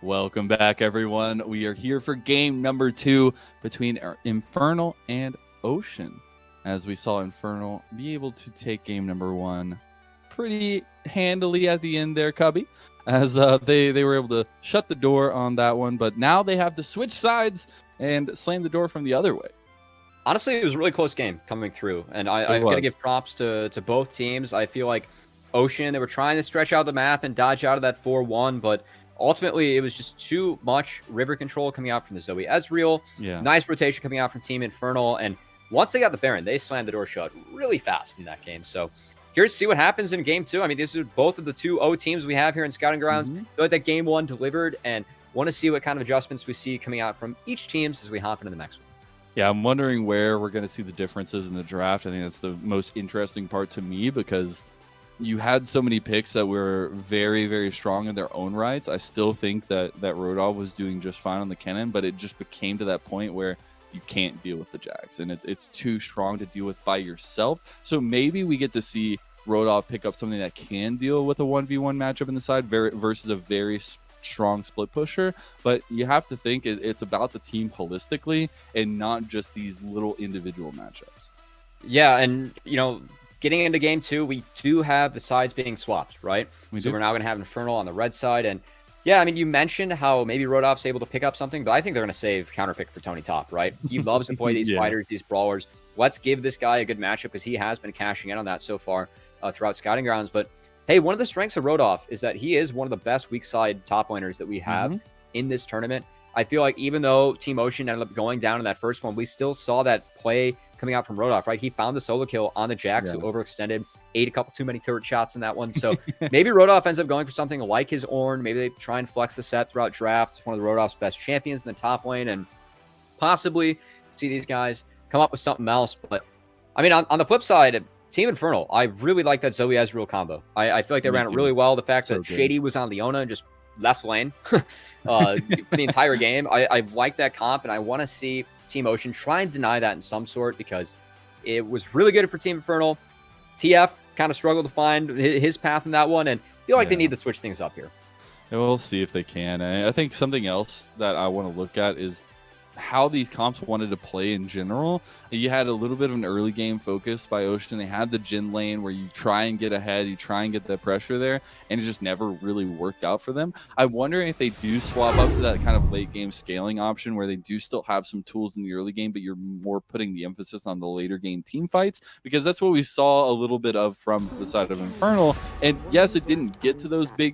Welcome back, everyone. We are here for game number 2 between Infernal and Ocean. As we saw Infernal be able to take game number 1 pretty handily at the end there, Cubby, as they were able to shut the door on that one. But now they have to switch sides and slam the door from the other way. Honestly, it was a really close game coming through, and I've got to give props to both teams. I feel like Ocean, they were trying to stretch out the map and dodge out of that 4-1, but ultimately it was just too much river control coming out from the Zoe Ezreal. Yeah. Nice rotation coming out from Team Infernal, and once they got the Baron, they slammed the door shut really fast in that game. So here's to see what happens in game 2. I mean, these are both of the 2-0 teams we have here in Scouting Grounds. Feel like that game 1 delivered, and want to see what kind of adjustments we see coming out from each teams as we hop into the next one. Yeah, I'm wondering where we're going to see the differences in the draft. I think that's the most interesting part to me because you had so many picks that were very, very strong in their own rights. I still think that Rodolph was doing just fine on the Kennen, but it just became to that point where you can't deal with the Jax, and it's too strong to deal with by yourself. So maybe we get to see Rodolph pick up something that can deal with a 1v1 matchup in the side versus a very strong split pusher, but you have to think it's about the team holistically and not just these little individual matchups. Yeah, and getting into game 2, we do have the sides being swapped, right? We're now going to have Infernal on the red side, and yeah, I mean, you mentioned how maybe Rodolph's able to pick up something, but I think they're going to save counterpick for Tony Top, right? He loves to play these fighters, these brawlers. Let's give this guy a good matchup because he has been cashing in on that so far throughout Scouting Grounds, but hey, one of the strengths of Rodolph is that he is one of the best weak side top laners that we have in this tournament. I feel like even though Team Ocean ended up going down in that first one, we still saw that play coming out from Rodolph, right? He found the solo kill on the Jax who overextended, ate a couple too many turret shots in that one. So maybe Rodolph ends up going for something like his Ornn. Maybe they try and flex the set throughout draft. It's one of the Rodolph's best champions in the top lane, and possibly see these guys come up with something else. But I mean, on the flip side, Team Infernal, I really like that Zoe Ezreal combo. I feel like they ran it really well. The fact that Shady was on Leona and just left lane for the entire game. I like that comp, and I want to see Team Ocean try and deny that in some sort because it was really good for Team Infernal. TF kind of struggled to find his path in that one, and feel like they need to switch things up here. Yeah, we'll see if they can. And I think something else that I want to look at is how these comps wanted to play in general. You had a little bit of an early game focus by Ocean. They had the Jhin lane where you try and get ahead, you try and get the pressure there, and it just never really worked out for them. I'm wondering if they do swap up to that kind of late game scaling option where they do still have some tools in the early game, but you're more putting the emphasis on the later game team fights, because that's what we saw a little bit of from the side of Infernal. And yes, it didn't get to those big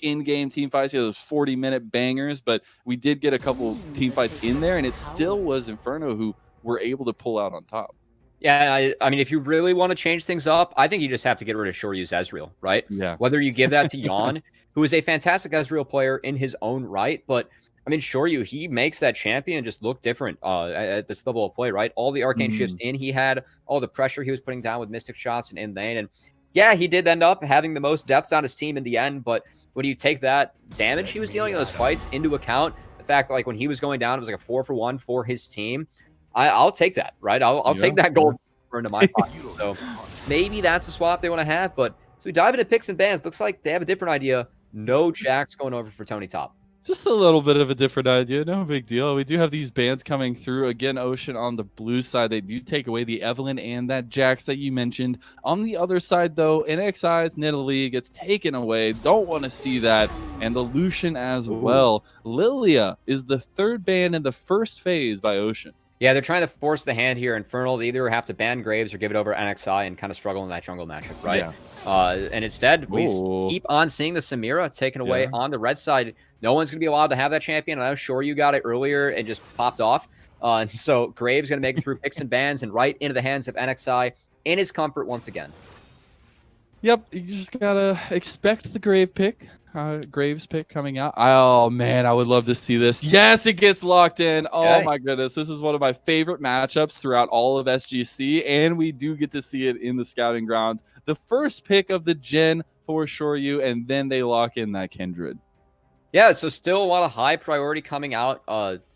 in-game team fights, those 40-minute bangers, but we did get a couple team fights in there, and it still was Inferno who were able to pull out on top. Yeah, I mean, if you really want to change things up, I think you just have to get rid of Shoryu's Ezreal, right? Yeah. Whether you give that to Yon, who is a fantastic Ezreal player in his own right, but I mean, Shoryu, he makes that champion just look different at this level of play, right? All the arcane shifts he had, all the pressure he was putting down with Mystic shots and in lane, and yeah, he did end up having the most deaths on his team in the end, but when you take that damage he was dealing in those fights into account, the fact that like when he was going down, it was like a 4-for-1 for his team. I'll take that, right? I'll take that gold into my pocket. So maybe that's the swap they want to have. But so we dive into picks and bans. Looks like they have a different idea. No Jax going over for Tony Top. Just a little bit of a different idea. No big deal. We do have these bans coming through. Again, Ocean on the blue side, they do take away the Evelynn and that Jax that you mentioned. On the other side, though, NXI's Nidalee gets taken away. Don't want to see that. And the Lucian as well. Lilia is the third ban in the first phase by Ocean. Yeah, they're trying to force the hand here. Infernal, they either have to ban Graves or give it over to NXI and kind of struggle in that jungle matchup, right? Yeah. And instead, we keep on seeing the Samira taken away on the red side. No one's going to be allowed to have that champion. I'm sure you got it earlier and just popped off. And so Graves going to make it through picks and bans and right into the hands of NXI in his comfort once again. Yep, you just got to expect the Graves pick coming out. Oh man, I would love to see this. Yes, it gets locked in. Oh my goodness, this is one of my favorite matchups throughout all of SGC, and we do get to see it in the Scouting Grounds. The first pick of the Jhin for Shoryu, and then they lock in that Kindred. Yeah, so still a lot of high priority coming out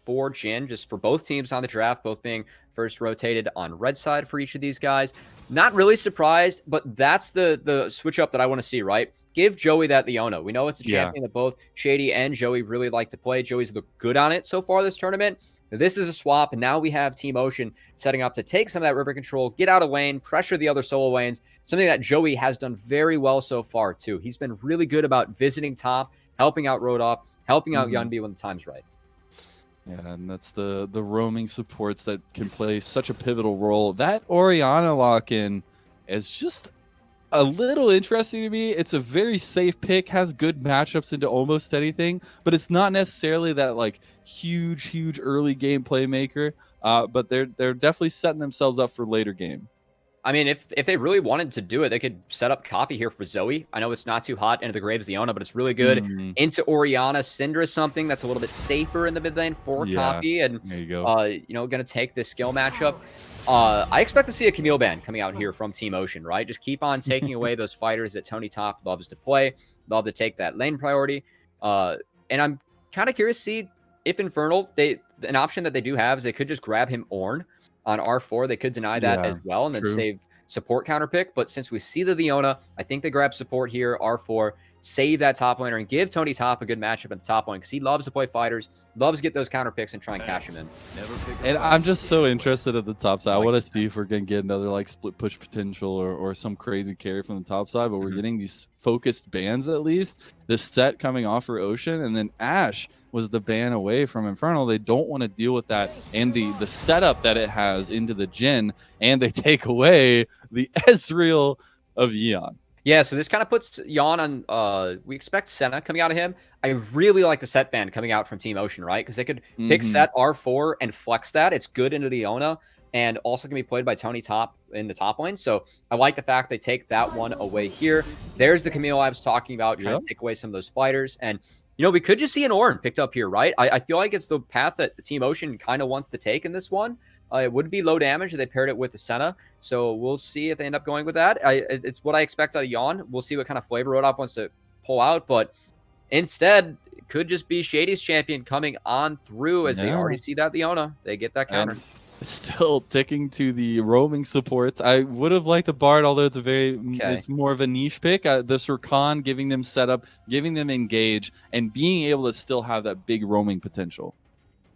for Jhin, just for both teams on the draft, both being first rotated on red side for each of these guys. Not really surprised, but that's the switch up that I want to see, right? give Joey that Leona. We know it's a Yeah. champion that both Shady and Joey really like to play. Joey's looked good on it so far this tournament. This is a swap, and now we have Team Ocean setting up to take some of that river control, get out of lane, pressure the other solo lanes, something that Joey has done very well so far, too. He's been really good about visiting top, helping out Rodoff, helping out Yunbi when the time's right. Yeah, and that's the roaming supports that can play such a pivotal role. That Orianna lock-in is just a little interesting to me. It's a very safe pick, has good matchups into almost anything, but it's not necessarily that like huge early game playmaker. But they're definitely setting themselves up for later game. I mean, if they really wanted to do it, they could set up copy here for Zoe. I know it's not too hot into the Graves Leona, but it's really good. Into Orianna, Syndra is something that's a little bit safer in the mid lane for copy, and there you go. going to take this skill matchup. I expect to see a Camille ban coming out here from Team Ocean, right? Just keep on taking away those fighters that Tony Top loves to play, love to take that lane priority. And I'm kind of curious to see if Infernal, an option that they do have is they could just grab him Ornn on R4. They could deny that as well and then save support counter pick. But since we see the Leona, I think they grab support here, R4, save that top laner, and give Tony Top a good matchup at the top lane because he loves to play fighters, loves to get those counter picks and try and cash him in. And I'm just so interested at the top side. I want to see if we're going to get another like split push potential or some crazy carry from the top side, but we're getting these focused bans at least. This set coming off for Ocean, and then Ashe was the ban away from Infernal. They don't want to deal with that and the setup that it has into the Jhin, and they take away the Ezreal of Yeon. Yeah, so this kind of puts Yeon on, we expect Senna coming out of him. I really like the set ban coming out from Team Ocean, right? Because they could pick set R4 and flex that. It's good into the Leona and also can be played by Tony Top in the top lane. So I like the fact they take that one away here. There's the Camille I was talking about, trying to take away some of those fighters. And, you know, we could just see an Ornn picked up here, right? I feel like it's the path that Team Ocean kind of wants to take in this one. It would be low damage if they paired it with the Senna. So we'll see if they end up going with that. It's what I expect out of Yeon. We'll see what kind of flavor Rodoff wants to pull out. But instead, it could just be Shady's champion coming on through as they already see that Leona. They get that counter. And still ticking to the roaming supports. I would have liked the Bard, although it's it's more of a niche pick. The Rakan giving them setup, giving them engage, and being able to still have that big roaming potential.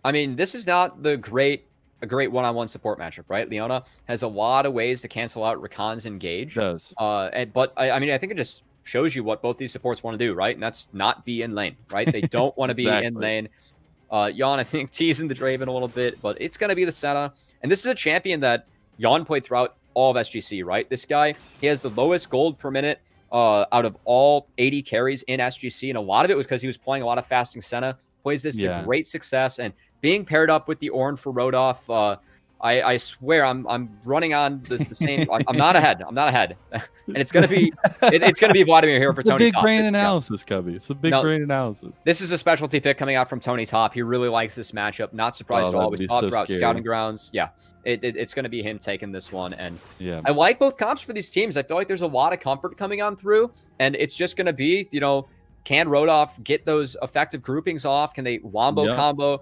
I mean, this is not a great one-on-one support matchup, right? Leona has a lot of ways to cancel out Rakan's engage. It does. But I mean, I think it just shows you what both these supports want to do, right? And that's not be in lane, right? They don't want to be in lane. Yeon, I think, teasing the Draven a little bit, but it's going to be the Senna. And this is a champion that Yeon played throughout all of SGC, right? This guy, he has the lowest gold per minute out of all 80 carries in SGC, and a lot of it was because he was playing a lot of fasting Senna. Plays this to great success, and being paired up with the Ornn for Rodoff, I swear I'm running on the same. I'm not ahead. I'm not ahead, and it's gonna be it's gonna be Vladimir here for Tony Top. Big brain analysis, Cubby. It's a big brain analysis. This is a specialty pick coming out from Tony Top. He really likes this matchup. Not surprised at all. We saw it throughout scouting grounds. Yeah, it's gonna be him taking this one, and I like both comps for these teams. I feel like there's a lot of comfort coming on through, and it's just gonna be, you know, can Rodoff get those effective groupings off? Can they wombo combo?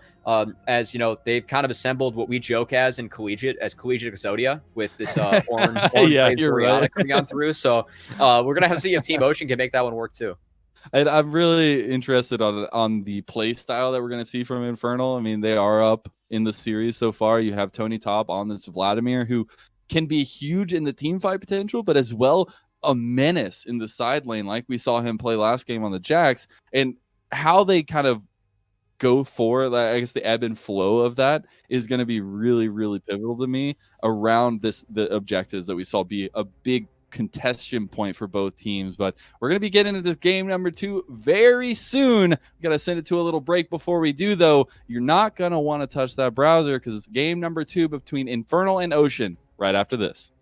As you know, they've kind of assembled what we joke as in collegiate Exodia with this Ornn you're right. coming on through. So we're gonna have to see if Team Ocean can make that one work too. And I'm really interested on the play style that we're going to see from Infernal. I mean, they are up in the series so far. You have Tony Top on this Vladimir, who can be huge in the team fight potential, but as well a menace in the side lane, like we saw him play last game on the Jax. And how they kind of go for, I guess, the ebb and flow of that is going to be really, really pivotal to me around the objectives that we saw be a big contention point for both teams. But we're going to be getting into this game number 2 very soon. We got to send it to a little break before we do, though. You're not going to want to touch that browser because it's game number 2 between Infernal and Ocean right after this.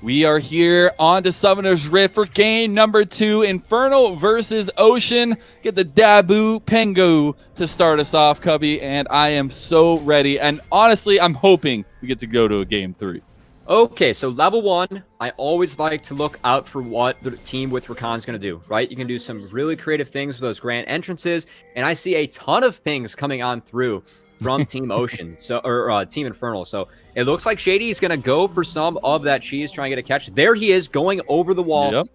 We are here on to Summoner's Rift for game number 2, Infernal versus Ocean. Get the Dabu Pengu to start us off, Cubby, and I am so ready. And honestly, I'm hoping we get to go to a game 3. Okay, so level 1, I always like to look out for what the team with Rakan is going to do, right? You can do some really creative things with those grand entrances, and I see a ton of pings coming on through from Team Ocean, or Team Infernal. So it looks like Shady is going to go for some of that cheese, trying to get a catch. There he is, going over the wall. Yep.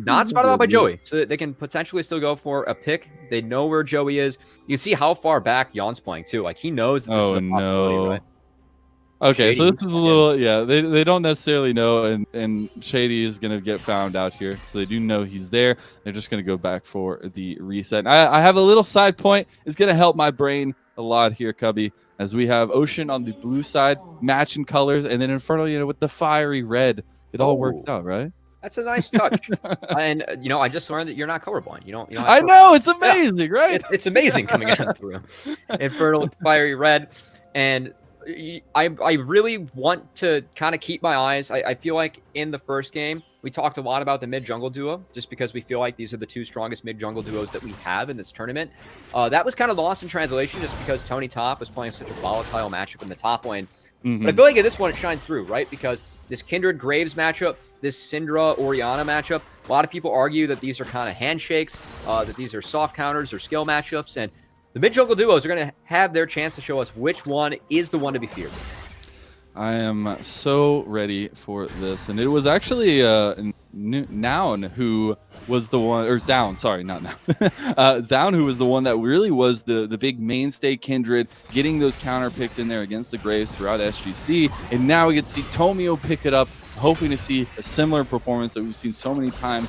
Not spotted out by Joey, so they can potentially still go for a pick. They know where Joey is. You can see how far back Jan's playing too. Like, he knows that this is a possibility, right? Okay, Shady, so this is a little, they don't necessarily know, and Shady is going to get found out here. So they do know he's there. They're just going to go back for the reset. I have a little side point. It's going to help my brain a lot here, Cubby, as we have Ocean on the blue side, matching colors, and then Infernal, with the fiery red. It all works out, right? That's a nice touch. And, I just learned that you're not colorblind. You don't I know, it's amazing, right? It's amazing coming out through Infernal with fiery red. And I really want to kind of keep my eyes. I feel like in the first game, we talked a lot about the mid-jungle duo, just because we feel like these are the 2 strongest mid-jungle duos that we have in this tournament. That was kind of lost in translation just because Tony Top was playing such a volatile matchup in the top lane. But I feel like in this one, it shines through, right? Because this Kindred Graves matchup, this Syndra Orianna matchup, a lot of people argue that these are kind of handshakes, that these are soft counters or skill matchups, and the mid-jungle duos are going to have their chance to show us which one is the one to be feared. I am so ready for this. And it was actually Noun who was the one, or Zoun, sorry, not Noun. Zoun who was the one that really was the big mainstay Kindred, getting those counter picks in there against the Graves throughout SGC. And now we get to see Tomio pick it up, hoping to see a similar performance that we've seen so many times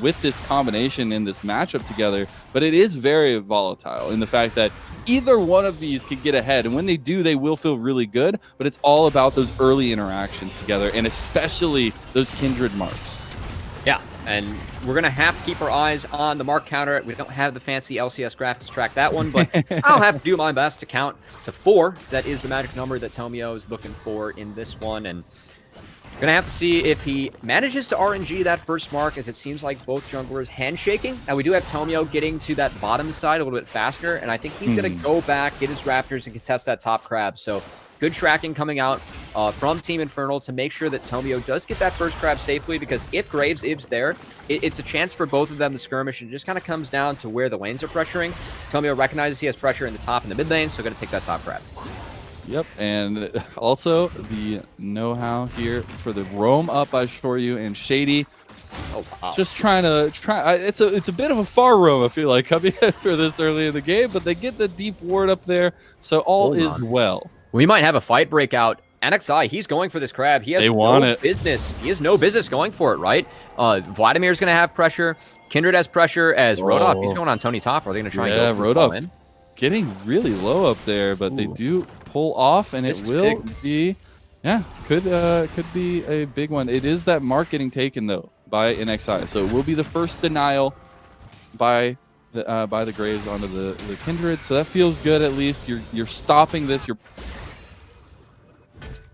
with this combination in this matchup together. But it is very volatile in the fact that either one of these could get ahead, and when they do, they will feel really good. But it's all about those early interactions together, and especially those Kindred marks. Yeah, and we're going to have to keep our eyes on the mark counter. We don't have the fancy LCS graph to track that one, but I'll have to do my best to count to 4. That is the magic number that Tomio is looking for in this one, and gonna have to see if he manages to RNG that first mark, as it seems like both junglers handshaking. And we do have Tomio getting to that bottom side a little bit faster, and I think he's gonna go back, get his Raptors, and contest that top crab. So good tracking coming out from Team Infernal to make sure that Tomio does get that first crab safely, because if Graves is there, it's a chance for both of them to skirmish, and it just kind of comes down to where the lanes are pressuring. Tomio recognizes he has pressure in the top and the mid lane, so gonna take that top crab. Yep, and also the know-how here for the roam up by Shoryu and Shady. Oh, wow. Just trying to it's a bit of a far roam, I feel like, coming for this early in the game, but they get the deep ward up there, so all is well. We might have a fight breakout. NXI, he's going for this crab. He has business. He has no business going for it, right? Vladimir's going to have pressure. Kindred has pressure as Rodolph. He's going on Tony Top. Are they going to try and go Rodolph getting really low up there, but they do pull off, and it will be, could be a big one. It is that mark getting taken though by NXI, so it will be the first denial by the Graves onto the Kindred. So that feels good. At least you're stopping this.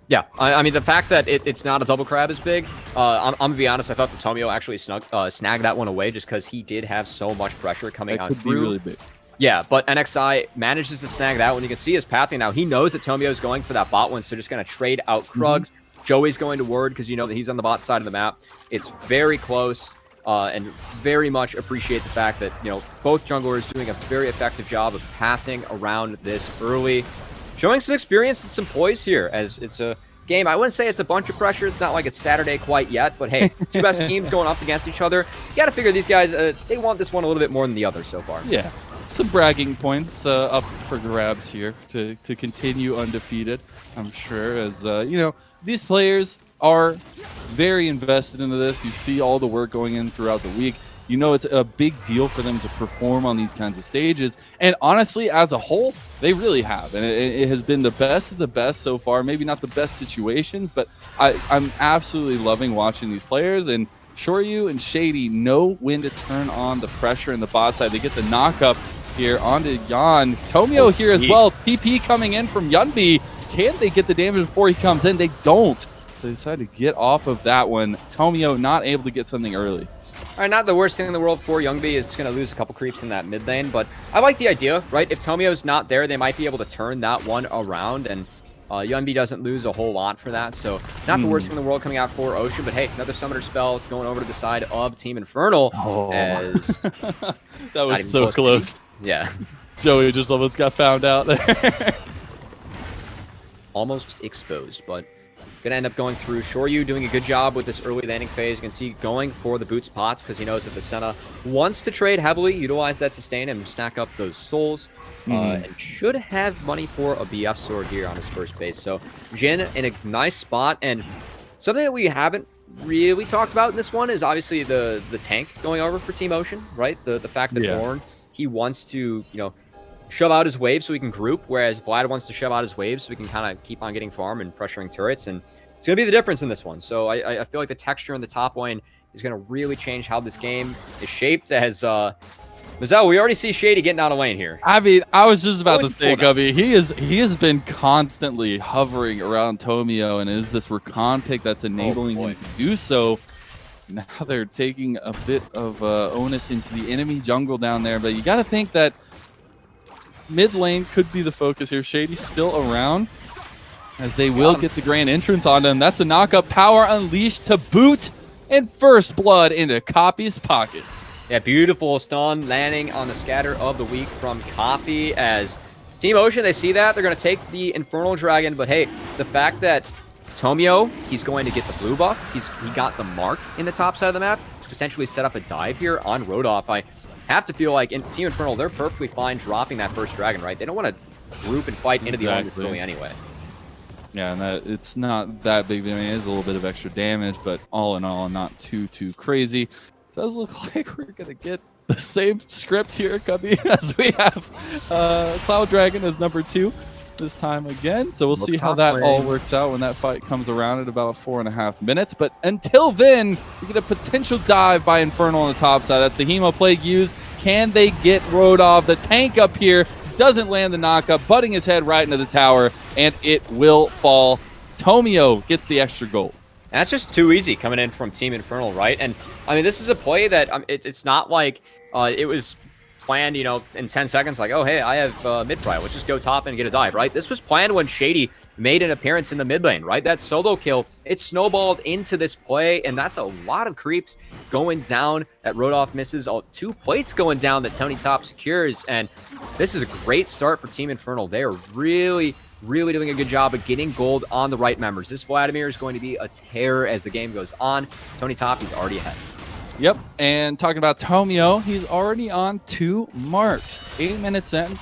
Yeah, I mean, the fact that it's not a double crab is big. I'm gonna be honest, I thought that Tomio actually snagged that one away just because he did have so much pressure coming on through. That could be really big. Yeah, but NXI manages to snag that one. You can see his pathing now. He knows that Tomio is going for that bot one, so just going to trade out Krugs. Joey's going to word because you know that he's on the bot side of the map. It's very close, and very much appreciate the fact that, both junglers doing a very effective job of pathing around this early. Showing some experience and some poise here, as it's a game. I wouldn't say it's a bunch of pressure. It's not like it's Saturday quite yet, but hey, 2 best teams going up against each other. You got to figure these guys, they want this one a little bit more than the other so far. Yeah. Some bragging points up for grabs here to continue undefeated, I'm sure, as, these players are very invested into this. You see all the work going in throughout the week. It's a big deal for them to perform on these kinds of stages. And honestly, as a whole, they really have. And it has been the best of the best so far. Maybe not the best situations, but I'm absolutely loving watching these players. And Shoryu and Shady know when to turn on the pressure in the bot side. They get the knock-up here onto Jan. Tomio here as well. TP coming in from Yunbi. Can they get the damage before he comes in? They don't. So they decided to get off of that one. Tomio not able to get something early. All right, not the worst thing in the world for Youngby is going to lose a couple creeps in that mid lane, but I like the idea, right? If Tomio's not there, they might be able to turn that one around, and Youngby doesn't lose a whole lot for that, so not the worst thing in the world coming out for Ocean, but hey, another Summoner spell is going over to the side of Team Infernal. As that was so close. Yeah. Joey just almost got found out there. Almost exposed, but going to end up going through Shoryu, doing a good job with this early landing phase. You can see going for the boots pots because he knows that the Senna wants to trade heavily, utilize that sustain, and stack up those souls. And should have money for a BF sword here on his first base. So Jin in a nice spot, and something that we haven't really talked about in this one is obviously the tank going over for Team Ocean, right? The fact that Born, he wants to, shove out his waves so we can group, whereas Vlad wants to shove out his waves so we can kind of keep on getting farm and pressuring turrets, and it's going to be the difference in this one. So I feel like the texture in the top lane is going to really change how this game is shaped. As Mazel, we already see Shady getting out of lane here. I mean, I was just about to say, Gubby, he has been constantly hovering around Tomio, and is this Rakan pick that's enabling him to do so. Now they're taking a bit of onus into the enemy jungle down there, but you got to think that mid lane could be the focus here. Shady's still around, as they will get the grand entrance on him. That's the knock-up power unleashed to boot, and first blood into Copy's pockets. Yeah, beautiful stun landing on the scatter of the week from Copy. As Team Ocean, they see that. They're going to take the Infernal Dragon, but hey, the fact that Tomio, he's going to get the blue buff. He got the mark in the top side of the map to potentially set up a dive here on Rodolph. I have to feel like in Team Infernal, they're perfectly fine dropping that first dragon, right? They don't want to group and fight into the army early anyway. Yeah, and it's not that big. I mean, it is a little bit of extra damage, but all in all, not too crazy. It does look like we're going to get the same script here, Cubby, as we have Cloud Dragon as number 2 this time again. So we'll see how that all works out when that fight comes around at about 4.5 minutes. But until then, we get a potential dive by Infernal on the top side. That's the Hemo Plague used. Can they get Rodolph? The tank up here doesn't land the knockup, butting his head right into the tower, and it will fall. Tomio gets the extra gold. And that's just too easy coming in from Team Infernal, right? And I mean, this is a play that it's not like it was planned, in 10 seconds, like, oh, hey, I have mid-pry, let's just go top and get a dive, right? This was planned when Shady made an appearance in the mid lane, right? That solo kill, it snowballed into this play, and that's a lot of creeps going down that Rodolph misses. 2 plates going down that Tony Top secures, and this is a great start for Team Infernal. They are really doing a good job of getting gold on the right members. This Vladimir is going to be a terror as the game goes on. Tony Top, he's already ahead. Yep, and talking about Tomio, he's already on 2 marks. 8 minutes in.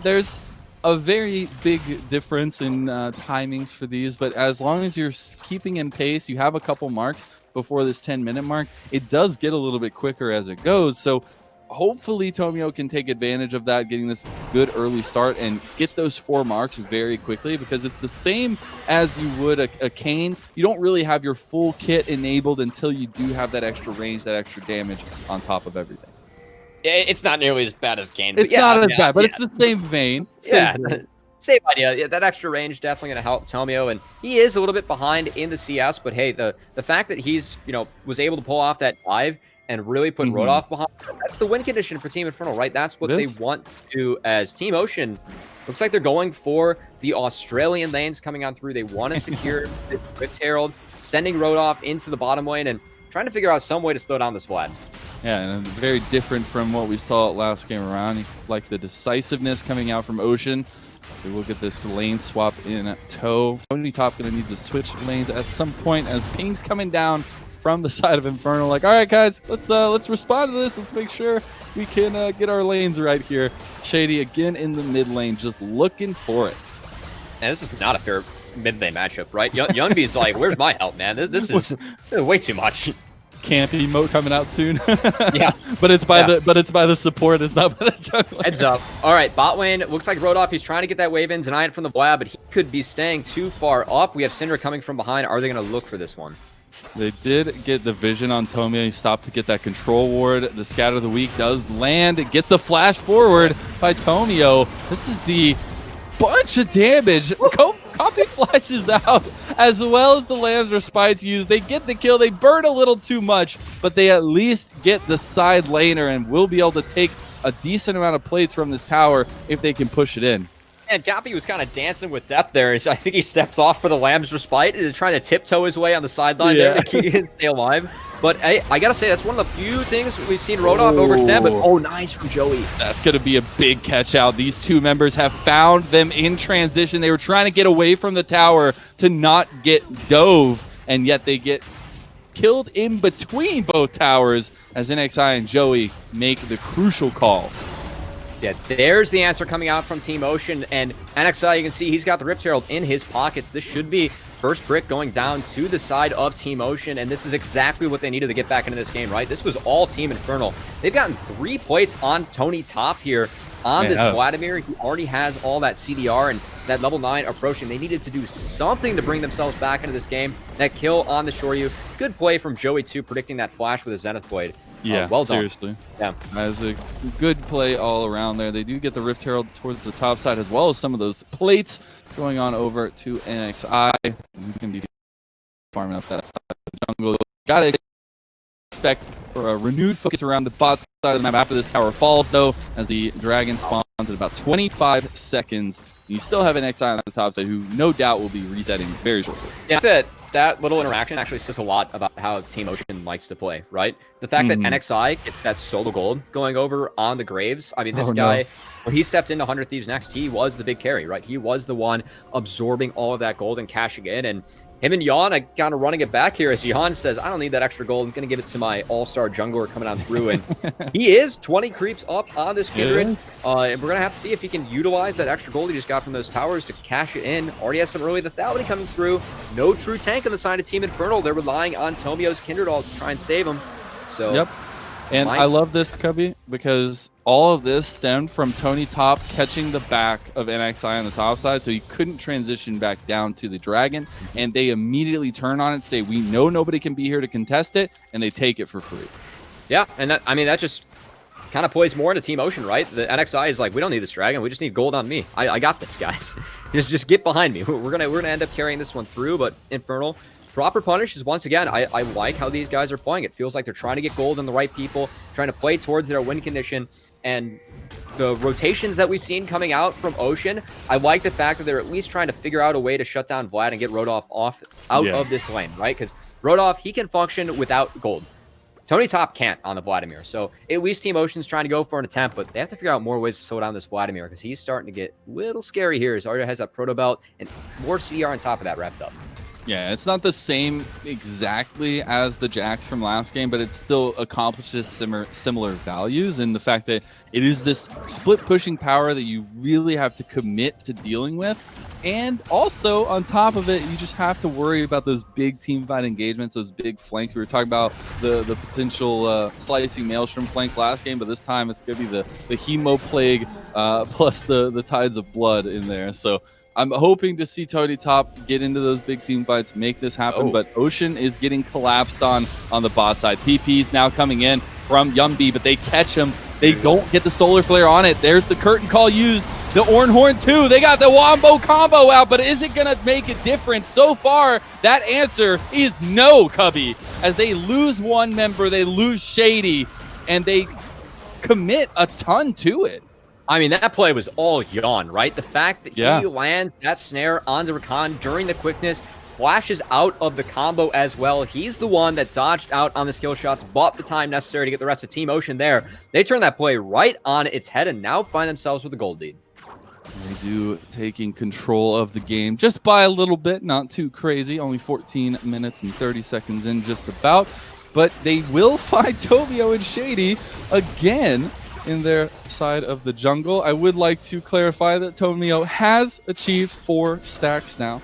There's a very big difference in timings for these, but as long as you're keeping in pace, you have a couple marks before this 10-minute mark, it does get a little bit quicker as it goes. So hopefully Tomio can take advantage of that, getting this good early start and get those 4 marks very quickly, because it's the same as you would a Kayn. You don't really have your full kit enabled until you do have that extra range, that extra damage on top of everything. It's not nearly as bad as Kayn. It's not as bad, but it's the same vein. Same idea. Yeah, that extra range definitely going to help Tomio, and he is a little bit behind in the CS, but hey, the fact that he's, was able to pull off that dive and really put Rodolph behind, that's the win condition for Team Infernal, right? That's what they want to do. As Team Ocean, looks like they're going for the Australian lanes coming on through. They want to secure the Rift Herald, sending Rodolph into the bottom lane and trying to figure out some way to slow down this Vlad. Yeah, and very different from what we saw last game around. Like the decisiveness coming out from Ocean. So we'll get this lane swap in tow. Tony Top going to need to switch lanes at some point as ping's coming down from the side of Infernal. Like, all right, guys, let's respond to this. Let's make sure we can get our lanes right here. Shady again in the mid lane, just looking for it. And this is not a fair mid lane matchup, right? Youngby's like, where's my help, man? This is way too much. Camp emote coming out soon. Yeah, but it's by the support. It's not by the jungler. Heads up. All right, bot lane. Looks like Rodolph. He's trying to get that wave in, deny it from the Vlad, but he could be staying too far up. We have Syndra coming from behind. Are they going to look for this one? They did get the vision on Tomio. He stopped to get that control ward. The scatter of the week does land. It gets the flash forward by Tomio. This is the bunch of damage. Copy flashes out as well as the Lamb's Respites used. They get the kill. They burn a little too much, but they at least get the side laner and will be able to take a decent amount of plates from this tower if they can push it in. And Gappy was kind of dancing with death there. I think he stepped off for the Lamb's Respite and trying to tiptoe his way on the sideline there to keep stay alive. But hey, I gotta say, that's one of the few things we've seen Rodolph overextend, but oh, nice from Joey. That's gonna be a big catch out. These two members have found them in transition. They were trying to get away from the tower to not get dove, and yet they get killed in between both towers as NXI and Joey make the crucial call. Yeah, there's the answer coming out from Team Ocean, and NXI, you can see he's got the Rift Herald in his pockets. This should be first brick going down to the side of Team Ocean, and this is exactly what they needed to get back into this game, right? This was all Team Infernal. They've gotten 3 plates on Tony Top here on this Vladimir. He already has all that CDR and that level 9 approaching. They needed to do something to bring themselves back into this game. That kill on the Shoryu. Good play from Joey, too, predicting that flash with a Zenith Blade. Yeah, well done. Seriously. Yeah. As a good play all around there. They do get the Rift Herald towards the top side as well as some of those plates going on over to NXI. He's going to be farming up that side of the jungle. Gotta expect a renewed focus around the bot side of the map after this tower falls, though, as the dragon spawns at about 25 seconds. You still have an NXI on the top side who no doubt will be resetting very shortly. Yeah, that little interaction actually says a lot about how Team Ocean likes to play, right? The fact that NXI gets that solo gold going over on the Graves. I mean, this guy, when he stepped into 100 Thieves Next, he was the big carry, right? He was the one absorbing all of that gold and cashing in. And him and Jan are kind of running it back here as Jan says, I don't need that extra gold. I'm going to give it to my all-star jungler coming on through. And he is 20 creeps up on this Kindred. And we're going to have to see if he can utilize that extra gold he just got from those towers to cash it in. Already has some early lethality coming through. No true tank on the side of Team Infernal. They're relying on Tomio's Kindred ult to try and save him. So, yep. And I love this, Cubby, because all of this stemmed from Tony Top catching the back of NXI on the top side, so he couldn't transition back down to the Dragon, and they immediately turn on it and say, we know nobody can be here to contest it, and they take it for free. Yeah, and that, I mean, that just kind of plays more into Team Ocean, right? The NXI is like, we don't need this Dragon, we just need gold on me. I got this, guys. just get behind me. We're gonna end up carrying this one through, but Infernal, proper punish is, once again, I like how these guys are playing. It feels like they're trying to get gold on the right people, trying to play towards their win condition, and the rotations that we've seen coming out from Ocean, I like the fact that they're at least trying to figure out a way to shut down Vlad and get Rodolph out of this lane, right? Because Rodolph, he can function without gold. Tony Top can't on the Vladimir, so at least Team Ocean's trying to go for an attempt, but they have to figure out more ways to slow down this Vladimir because he's starting to get a little scary here. As Arya has that proto belt and more CR on top of that wrapped up. Yeah, it's not the same exactly as the Jax from last game, but it still accomplishes similar values in the fact that it is this split pushing power that you really have to commit to dealing with. And also, on top of it, you just have to worry about those big team fight engagements, those big flanks. We were talking about the potential slicing Maelstrom flanks last game, but this time it's going to be the Hemo Plague plus the Tides of Blood in there. So I'm hoping to see Tony Top get into those big team fights, make this happen, but Ocean is getting collapsed on the bot side. TP's now coming in from Yumby, but they catch him. They don't get the Solar Flare on it. There's the Curtain Call used. The Ornhorn too. They got the Wombo combo out, but is it going to make a difference? So far, that answer is no, Cubby. As they lose one member, they lose Shady, and they commit a ton to it. I mean, that play was all Yawn, right? The fact that he lands that snare onto Rakan during the quickness, flashes out of the combo as well. He's the one that dodged out on the skill shots, bought the time necessary to get the rest of Team Ocean there. They turn that play right on its head and now find themselves with a gold lead. They do, taking control of the game just by a little bit, not too crazy, only 14 minutes and 30 seconds in just about. But they will find Tomio and Shady again in their side of the jungle. I would like to clarify that Tomio has achieved 4 stacks now.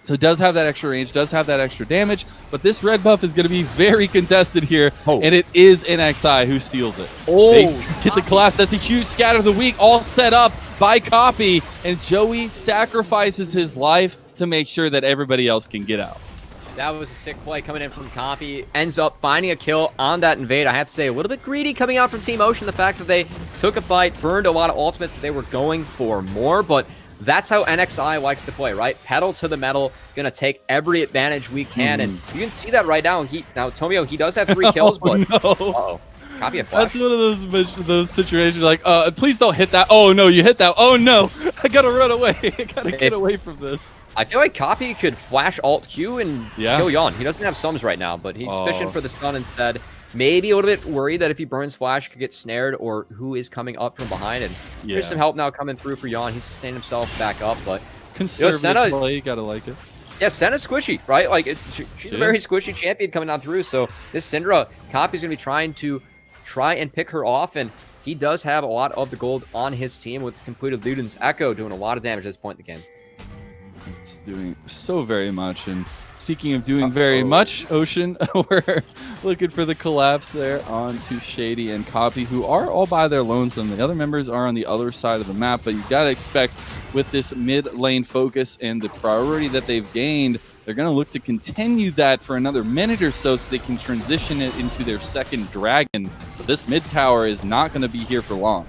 So does have that extra range, does have that extra damage, but this red buff is going to be very contested here, and it is NXI who steals it. They get the collapse. That's a huge scatter of the week, all set up by Copy, and Joey sacrifices his life to make sure that everybody else can get out. That was a sick play coming in from Copy. Ends up finding a kill on that invade. I have to say, a little bit greedy coming out from Team Ocean. The fact that they took a fight, burned a lot of ultimates that they were going for more, but That's how NXI likes to play, right? Pedal to the metal, gonna take every advantage we can, and you can see that right now. Now Tomio, he does have 3 kills, but no. uh-oh. Copy a flash. That's one of those situations like, please don't hit that. Oh no, you hit that. Oh no, I gotta run away. I gotta get away from this. I feel like Copy could flash Alt Q and kill Yon. He doesn't have sums right now, but he's fishing for the stun instead. Maybe a little bit worried that if he burns flash, he could get snared, or who is coming up from behind. And there's some help now coming through for Yon. He's sustained himself back up, but conservative play, you gotta like it. Yeah, Senna's squishy, right? Like she's a very squishy champion coming on through. So this Syndra, Copy's gonna be trying to pick her off, and he does have a lot of the gold on his team with completed Luden's Echo doing a lot of damage at this point in the game. It's doing so very much. And speaking of doing very much, Ocean, we're looking for the collapse there onto Shady and Copy, who are all by their lonesome. The other members are on the other side of the map, but you got to expect with this mid lane focus and the priority that they've gained, they're going to look to continue that for another minute or so they can transition it into their second dragon. But this mid tower is not going to be here for long.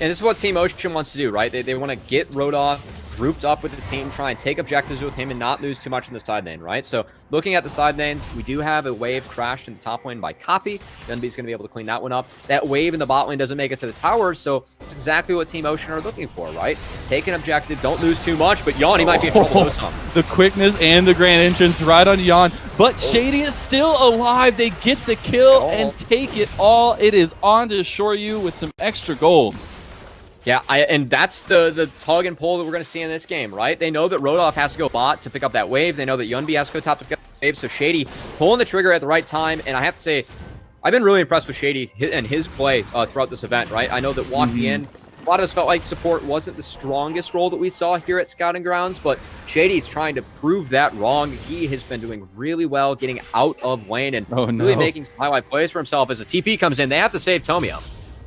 And this is what Team Ocean wants to do, right? They want to get Rodolph grouped up with the team, try and take objectives with him and not lose too much in the side lane, right? So looking at the side lanes, we do have a wave crashed in the top lane by Copy. Gunby's going to be able to clean that one up. That wave in the bot lane doesn't make it to the tower, so it's exactly what Team Ocean are looking for, right? Take an objective, don't lose too much, but Yon, he might be in trouble with some. The quickness and the grand entrance right on Yon, but Shady is still alive. They get the kill and take it all. It is on to Shoryu with some extra gold. Yeah, and that's the tug and pull that we're going to see in this game, right? They know that Rodolph has to go bot to pick up that wave. They know that Yunbi has to go top to pick up the wave. So Shady pulling the trigger at the right time. And I have to say, I've been really impressed with Shady and his play throughout this event, right? I know that walking in, a lot of us felt like support wasn't the strongest role that we saw here at Scouting Grounds, but Shady's trying to prove that wrong. He has been doing really well getting out of lane and really making some highlight plays for himself. As a TP comes in, they have to save Tomio.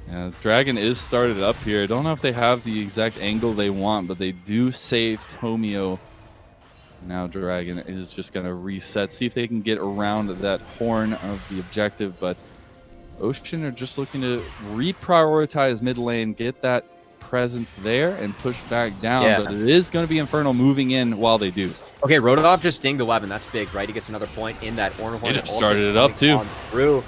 Yeah, Dragon is started up here. I don't know if they have the exact angle they want, but they do save Tomio. Now Dragon is just going to reset, see if they can get around that horn of the objective. But Ocean are just looking to reprioritize mid lane, get that presence there, and push back down. Yeah. But it is going to be Infernal moving in while they do. Okay, Rodolph just dinged 11. That's big, right? He gets another point in that Ornhorn. He just started it up, too. Through.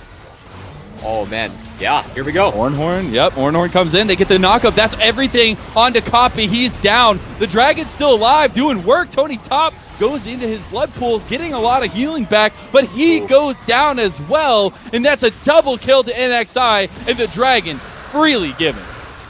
Oh, man. Yeah, here we go. Ornhorn. Yep, Ornhorn comes in. They get the knockup. That's everything onto Copy. He's down. The Dragon's still alive, doing work. Tony Top goes into his blood pool, getting a lot of healing back, but he goes down as well, and that's a double kill to NXI, and the Dragon freely given.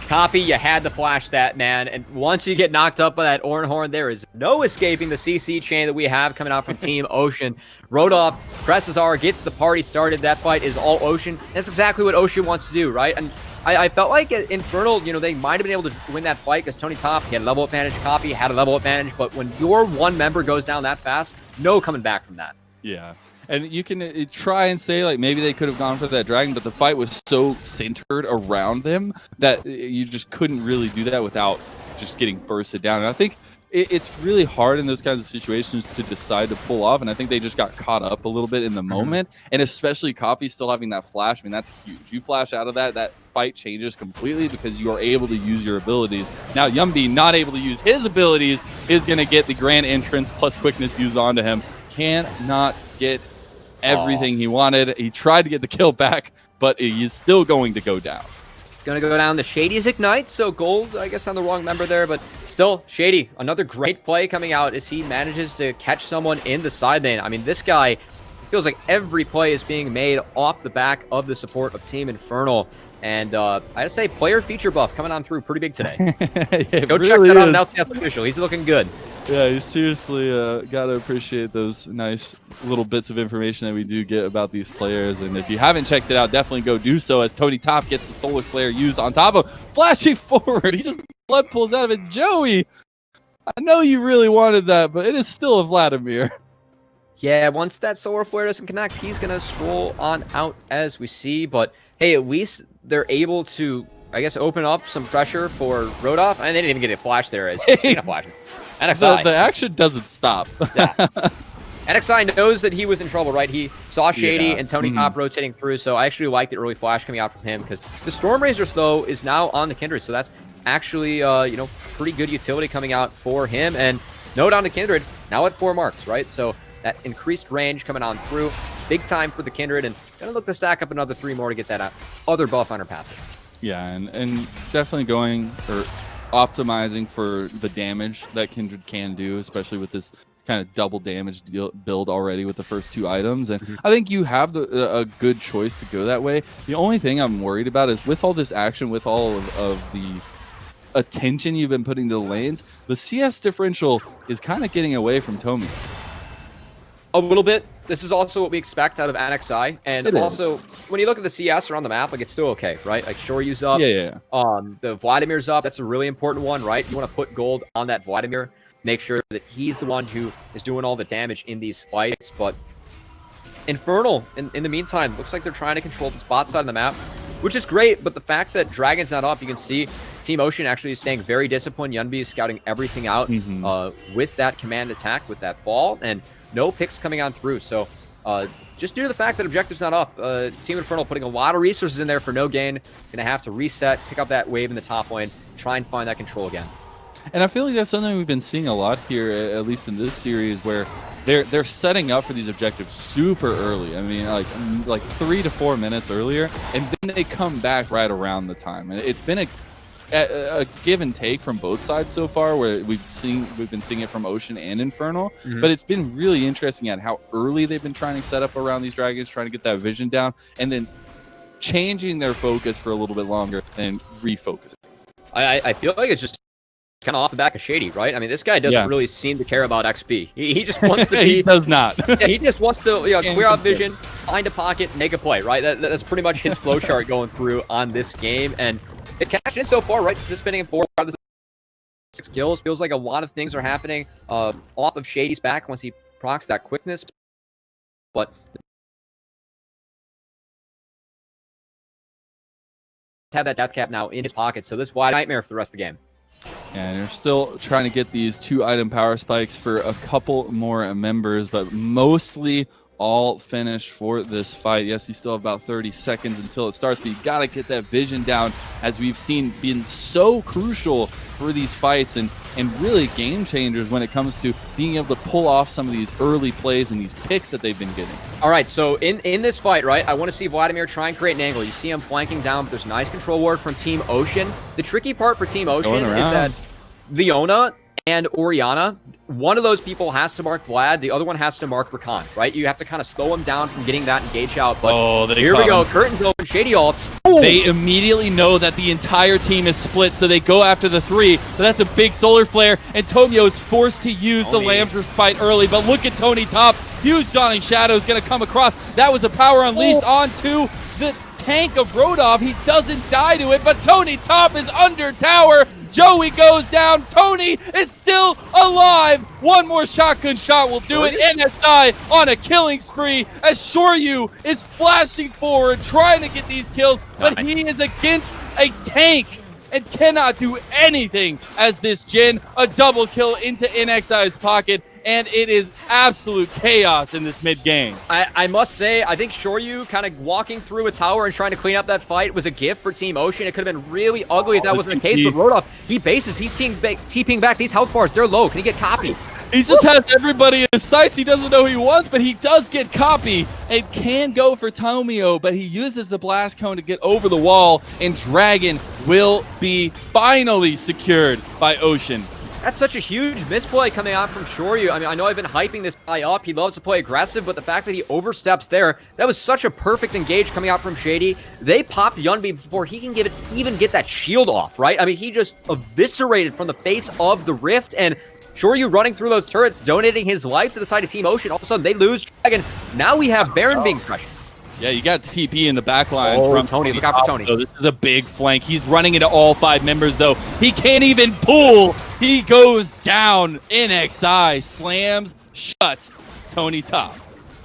Copy, you had to flash that, man. And once you get knocked up by that Ornhorn, there is no escaping the CC chain that we have coming out from Team Ocean. Rodolph presses R, gets the party started. That fight is all Ocean. That's exactly what Ocean wants to do, right? And I felt like at Infernal, you know, they might have been able to win that fight because Tony Top, he had a level advantage. Copy had a level advantage. But when your one member goes down that fast, no coming back from that. Yeah. And you can try and say, like, maybe they could have gone for that Dragon, but the fight was so centered around them that you just couldn't really do that without just getting bursted down. And I think it's really hard in those kinds of situations to decide to pull off, and I think they just got caught up a little bit in the moment, and especially Copy still having that flash. I mean, that's huge. You flash out of that fight changes completely because you are able to use your abilities. Now, Yumbi, not able to use his abilities, is going to get the grand entrance plus quickness used onto him. Cannot get everything he wanted. He tried to get the kill back, but he's still going to go down. Going to go down the Shady's Ignite, so gold, I guess, on the wrong member there, but still, Shady, another great play coming out as he manages to catch someone in the side lane. I mean, this guy feels like every play is being made off the back of the support of Team Infernal. And I gotta say, player feature buff coming on through pretty big today. Go check that out on Outcast Official. He's looking good. Yeah, you seriously got to appreciate those nice little bits of information that we do get about these players. And if you haven't checked it out, definitely go do so as Tony Top gets the Solar Flare used on top of flashing forward. He just blood pulls out of it. Joey, I know you really wanted that, but it is still a Vladimir. Yeah, once that Solar Flare doesn't connect, he's going to stroll on out as we see. But hey, at least they're able to, I guess, open up some pressure for Rodolph. And they didn't even get a flash there as he's going to flash. NXI. The action doesn't stop. Yeah. NXI knows that he was in trouble, right? He saw Shady and Tony Top rotating through, so I actually like the early flash coming out from him because the Storm Razor, though, is now on the Kindred, so that's actually, you know, pretty good utility coming out for him. And no down to Kindred, now at 4 marks, right? So that increased range coming on through. Big time for the Kindred, and gonna look to stack up another 3 more to get that other buff on her passive. Yeah, and definitely going or optimizing for the damage that Kindred can do, especially with this kind of double damage build already with the first 2 items. And I think you have a good choice to go that way. The only thing I'm worried about is with all this action, with all of the attention you've been putting to the lanes, the CS differential is kind of getting away from Tomi. A little bit. This is also what we expect out of NXI. And also, when you look at the CS around the map, like, it's still okay, right? Like, Shoryu's up. Yeah. The Vladimir's up. That's a really important one, right? You want to put gold on that Vladimir. Make sure that he's the one who is doing all the damage in these fights. But Infernal, in the meantime, looks like they're trying to control the spot side of the map, which is great. But the fact that Dragon's not up, you can see Team Ocean actually is staying very disciplined. Yunbi is scouting everything out with that command attack, with that ball, and no picks coming on through. So just due to the fact that objective's not up, Team Infernal putting a lot of resources in there for no gain. Gonna have to reset, pick up that wave in the top lane, try and find that control again. And I feel like that's something we've been seeing a lot here, at least in this series, where they're setting up for these objectives super early. I mean, like 3 to 4 minutes earlier, and then they come back right around the time. And it's been a give and take from both sides so far, where we've been seeing it from Ocean and Infernal. But it's been really interesting at how early they've been trying to set up around these dragons, trying to get that vision down, and then changing their focus for a little bit longer and refocusing. I feel like it's just kind of off the back of Shady, right? I mean, this guy doesn't really seem to care about XP. He just wants to be... He does not. Yeah, he just wants to clear out vision, find a pocket, make a play, right? That's pretty much his flow chart going through on this game, and it's cashed in so far, right? Just spending in 4 out of the 6 kills. Feels like a lot of things are happening off of Shady's back once he procs that quickness. But have that death cap now in his pocket, so this wide nightmare for the rest of the game. And they're still trying to get these 2 item power spikes for a couple more members, but mostly all finished for this fight. Yes, you still have about 30 seconds until it starts, but you got to get that vision down, as we've seen being so crucial for these fights and really game changers when it comes to being able to pull off some of these early plays and these picks that they've been getting. All right, so in this fight, right, I want to see Vladimir try and create an angle. You see him flanking down, but there's nice control ward from Team Ocean. The tricky part for Team Ocean is that Leona and Orianna, one of those people has to mark Vlad, the other one has to mark Rakan, right? You have to kind of slow him down from getting that engage out. But here we go, curtains open, Shady ults. Ooh. They immediately know that the entire team is split, so they go after the 3. But that's a big solar flare, and Tomio is forced to use the Lamb's Respite early. But look at Tony Top. Huge Dawning Shadow is going to come across. That was a power unleashed onto the tank of Rodolph. He doesn't die to it, but Tony Top is under tower. Joey goes down. Tony is still alive. One more shotgun shot will do it. NSI on a killing spree as Shoryu is flashing forward, trying to get these kills, but he is against a tank and cannot do anything as this Jhin, a double kill into NXI's pocket, and it is absolute chaos in this mid game. I must say, I think Shoryu kind of walking through a tower and trying to clean up that fight was a gift for Team Ocean. It could have been really ugly if that wasn't the case, but Rodolph, he bases, he's TPing back. These health bars, they're low. Can he get copy? He just has everybody in his sights. He doesn't know who he wants, but he does get copy and can go for Tomio, but he uses the blast cone to get over the wall, and Dragon will be finally secured by Ocean. That's such a huge misplay coming out from Shoryu. I mean, I know I've been hyping this guy up. He loves to play aggressive, but the fact that he oversteps there, that was such a perfect engage coming out from Shady. They popped Yunbi before he can even get that shield off, right? I mean, he just eviscerated from the face of the Rift, and Shoryu running through those turrets, donating his life to the side of Team Ocean. All of a sudden, they lose Dragon. Now we have Baron being pressured. Yeah, you got TP in the back line. Oh, Tony, look out for Tony. So this is a big flank. He's running into all 5 members, though. He can't even pull. He goes down. NXI slams shut Tony Top.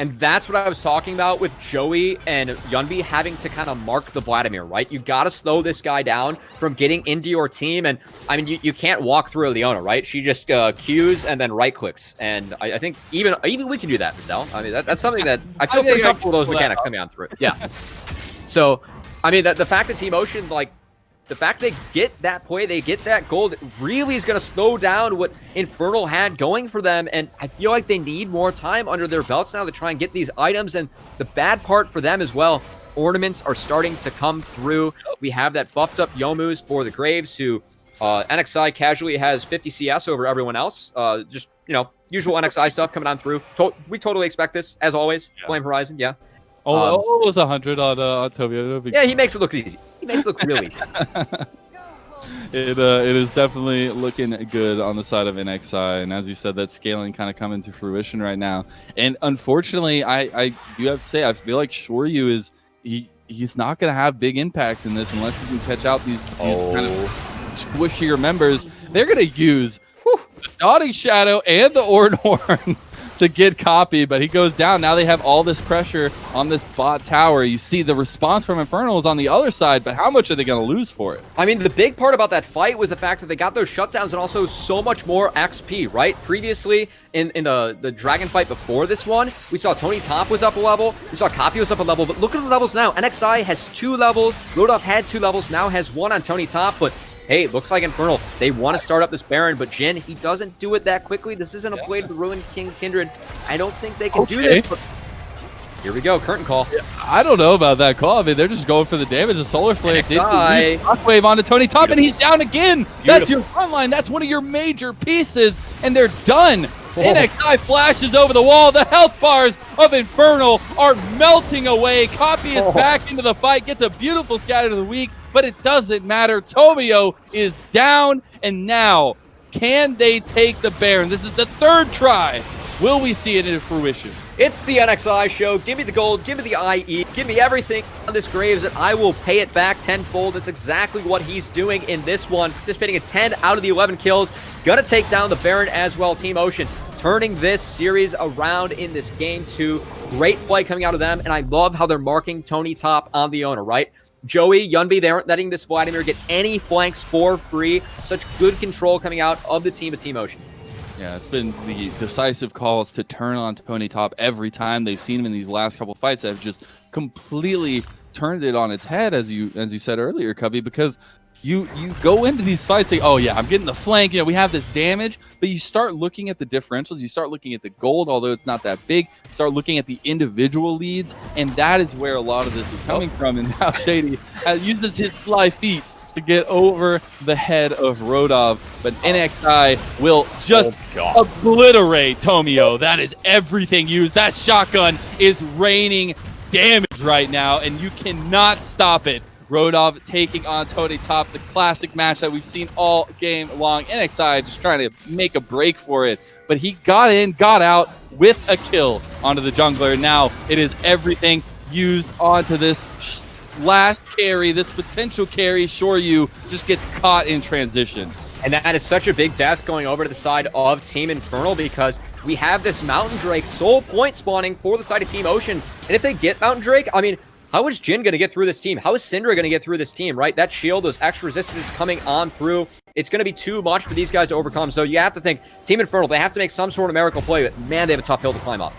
And that's what I was talking about with Joey and Yunbi having to kind of mark the Vladimir, right? You got to slow this guy down from getting into your team. And, I mean, you can't walk through a Leona, right? She just Qs and then right-clicks. And I think even we can do that, Marcel. I mean, that's something that I feel pretty comfortable with those mechanics coming on through it. Yeah. So, I mean, the fact that Team Ocean, like, the fact they get that play, they get that gold, really is going to slow down what Infernal had going for them. And I feel like they need more time under their belts now to try and get these items. And the bad part for them as well, ornaments are starting to come through. We have that buffed up Yomus for the Graves, who NXI casually has 50 CS over everyone else. Just, you know, usual NXI stuff coming on through. We totally expect this, as always. Yeah. Flame Horizon, yeah. Oh, it was 100 on Tobio. Yeah, he makes it look easy. He makes it look really easy. It is definitely looking good on the side of NXI, and as you said, that scaling kind of coming to fruition right now. And unfortunately, I do have to say, I feel like Shoryu is he's not going to have big impacts in this unless he can catch out these kind of squishier members. They're going to use the Dotting Shadow and the Ornhorn to get copy, but he goes down. Now they have all this pressure on this bot tower. You see the response from Infernal is on the other side, but how much are they going to lose for it? I mean, the big part about that fight was the fact that they got those shutdowns and also so much more XP, right? Previously, in the Dragon fight before this one, we saw Tony Top was up a level, we saw Copy was up a level, but look at the levels now. NXI has 2 levels, Rodolph had 2 levels, now has 1 on Tony Top, but hey, looks like Infernal, they want to start up this Baron, but Jin, he doesn't do it that quickly. This isn't a play to the Ruined King's Kindred. I don't think they can do this, but here we go, curtain call. Yeah, I don't know about that call. I mean, they're just going for the damage. The Solar Flare did Shockwave onto Tony Top, and he's down again. That's your front line. That's one of your major pieces, and they're done. NXI flashes over the wall. The health bars of Infernal are melting away. Copy is back into the fight, gets a beautiful scatter to the weak, but it doesn't matter. Tobio is down, and now can they take the Baron? This is the 3rd try. Will we see it in fruition? It's the NXI show. Give me the gold, give me the IE, give me everything on this Graves, and I will pay it back tenfold. That's exactly what he's doing in this one. Participating in 10 out of the 11 kills. Gonna take down the Baron as well. Team Ocean turning this series around in this game 2. Great play coming out of them, and I love how they're marking Tony Top on the owner, right? Joey, Yunbi, they aren't letting this Vladimir get any flanks for free. Such good control coming out of the team of Team Ocean. Yeah, it's been the decisive calls to turn on Tony Top every time. They've seen him in these last couple fights that have just completely turned it on its head, as you said earlier, Covey, because you go into these fights saying, oh yeah, I'm getting the flank, you know, we have this damage, but you start looking at the differentials, you start looking at the gold, although it's not that big, you start looking at the individual leads, and that is where a lot of this is coming from. And now Shady uses his sly feet to get over the head of Rodov, but NXI will just obliterate Tomio. That is everything used. That shotgun is raining damage right now, and you cannot stop it. Rodov taking on Tony Top, the classic match that we've seen all game long. NXI just trying to make a break for it, but he got in, got out with a kill onto the jungler. Now it is everything used onto this last carry, this potential carry. Shoryu just gets caught in transition. And that is such a big death going over to the side of Team Infernal, because we have this Mountain Drake sole point spawning for the side of Team Ocean. And if they get Mountain Drake, I mean, how is Jin going to get through this team? How is Syndra going to get through this team, right? That shield, those extra resistances coming on through. It's going to be too much for these guys to overcome. So you have to think, Team Infernal, they have to make some sort of miracle play, but man, they have a tough hill to climb up.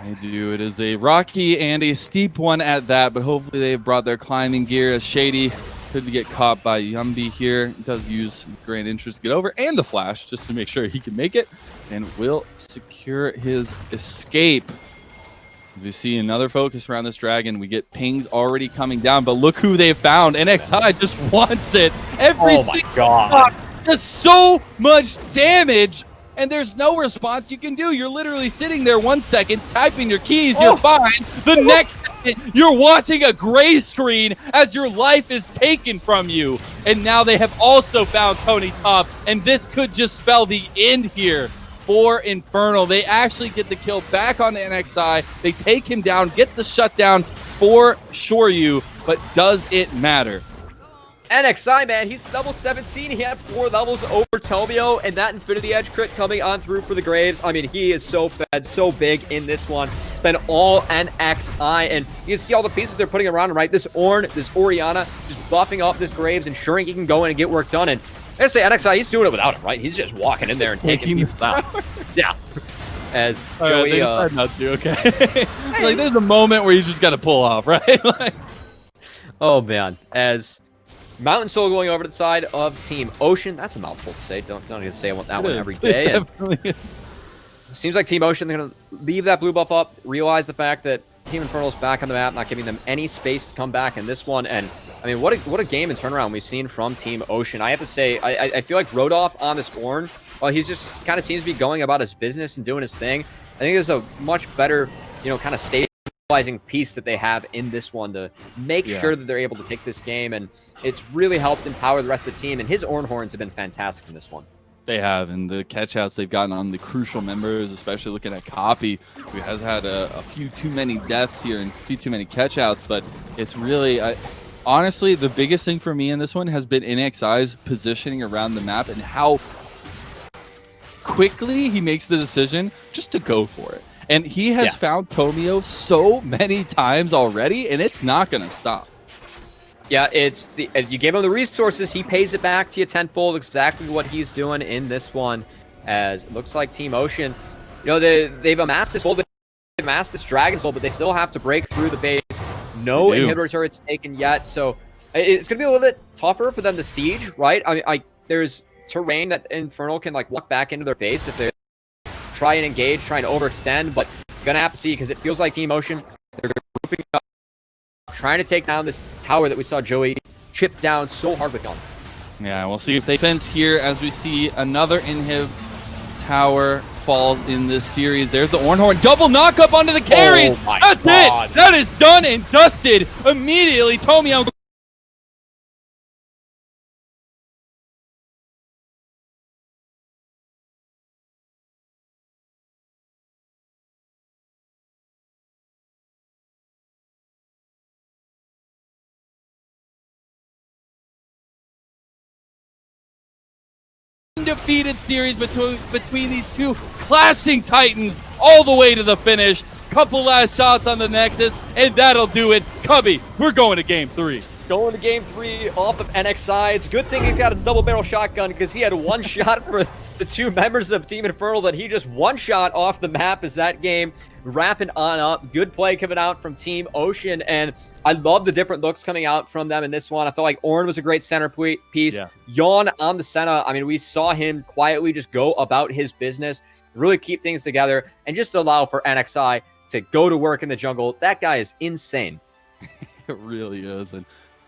They do. It is a rocky and a steep one at that, but hopefully they've brought their climbing gear. As Shady could get caught by Yumbi here. He does use Grand Interest to get over, and the flash, just to make sure he can make it, and will secure his escape. We see another focus around this dragon. We get pings already coming down, but look who they found. NXI just wants it. Every single shot does so much damage, and there's no response you can do. You're literally sitting there 1 second, typing your keys, you're fine. The next second, you're watching a gray screen as your life is taken from you. And now they have also found Tony Top, and this could just spell the end here for Infernal. They actually get the kill back on the NXI. They take him down, get the shutdown for Shoryu, but does it matter? NXI, man, he's level 17. He had 4 levels over Tomio, and that Infinity Edge crit coming on through for the Graves. I mean, he is so fed, so big in this one. It's been all NXI, and you can see all the pieces they're putting around him, right? This Ornn, this Orianna, just buffing up this Graves, ensuring he can go in and get work done. And I gotta say, NXI, he's doing it without him, right? He's just walking in there and taking people out. Yeah. As Joey, okay. Like, there's a moment where you just gotta pull off, right? Like, oh man, as Mountain Soul going over to the side of Team Ocean. That's a mouthful to say. Don't get to say that one every day. And seems like Team Ocean, they're going to leave that blue buff up, realize the fact that Team Infernal is back on the map, not giving them any space to come back in this one. And I mean, what a game and turnaround we've seen from Team Ocean. I have to say, I feel like Rodolph on this Ornn, while he's just kind of seems to be going about his business and doing his thing, I think there's a much better, kind of stabilizing piece that they have in this one to make sure that they're able to take this game. And it's really helped empower the rest of the team. And his Ornn horns have been fantastic in this one. They have, and the catch-outs they've gotten on the crucial members, especially looking at Copy, who has had a few too many deaths here and a few too many catch-outs, but it's really, honestly, the biggest thing for me in this one has been NXI's positioning around the map and how quickly he makes the decision just to go for it. And he has found Tomio so many times already, and it's not going to stop. Yeah, you gave him the resources, he pays it back to you tenfold. Exactly what he's doing in this one. As it looks like Team Ocean, they've amassed this gold, they've amassed this Dragon Soul, but they still have to break through the base. No inhibitor turrets taken yet, so it's gonna be a little bit tougher for them to siege, right? There's terrain that Infernal can walk back into their base if they try and engage, try and overextend, but gonna have to see because it feels like Team Ocean, they're grouping up, trying to take down this tower that we saw Joey chip down so hard with gun. Yeah, we'll see if they fence here as we see another inhib tower falls in this series. There's the Ornn horn, double knock up onto the carries. Oh my That's God. it. That is done and dusted immediately. Tomio. Undefeated series between these two clashing titans all the way to the finish. Couple last shots on the Nexus, and that'll do it. Cubby, we're going to game 3. Going to game 3 off of NXI. It's a good thing he's got a double barrel shotgun because he had one shot for the two members of Team Infernal that he just one shot off the map as that game wrapping on up. Good play coming out from Team Ocean, and I love the different looks coming out from them in this one. I felt like Ornn was a great center piece. Yawn on the center. I mean, we saw him quietly just go about his business, really keep things together, and just allow for NXI to go to work in the jungle. That guy is insane. It really is. And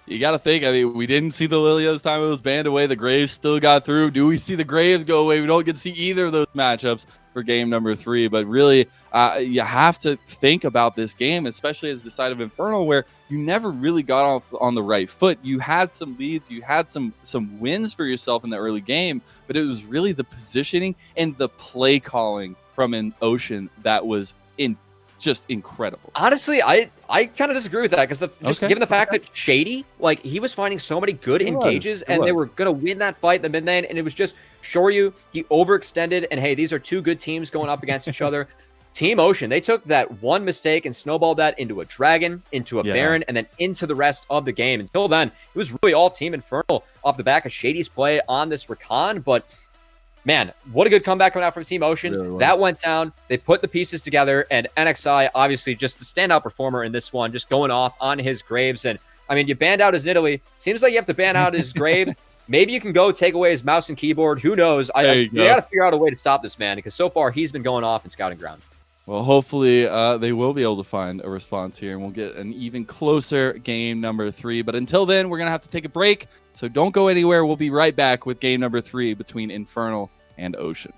you got to think, I mean, we didn't see the Lilia this time. It was banned away. The Graves still got through. Do we see the Graves go away? We don't get to see either of those matchups for game number 3. But really, you have to think about this game, especially as the side of Infernal, where you never really got off on the right foot. You had some leads. You had some wins for yourself in the early game. But it was really the positioning and the play calling from an Ocean that was just incredible. Honestly, I kind of disagree with that because given the fact that Shady, he was finding so many good engages and they were going to win that fight in the mid lane, and it was just Shoryu, he overextended, and hey, these are two good teams going up against each other. Team Ocean, they took that one mistake and snowballed that into a Dragon, into a Baron, and then into the rest of the game. Until then, it was really all Team Infernal off the back of Shady's play on this Rakan, but man, what a good comeback coming out from Team Ocean. Really that went down. They put the pieces together, and NXI, obviously, just the standout performer in this one, just going off on his Graves. And, I mean, you banned out his Nidalee. Seems like you have to ban out his Grave. Maybe you can go take away his mouse and keyboard. Who knows? You got to figure out a way to stop this man, because so far he's been going off in scouting ground. Well, hopefully they will be able to find a response here, and we'll get an even closer game number 3. But until then, we're going to have to take a break. So don't go anywhere. We'll be right back with game number 3 between Infernal and Ocean.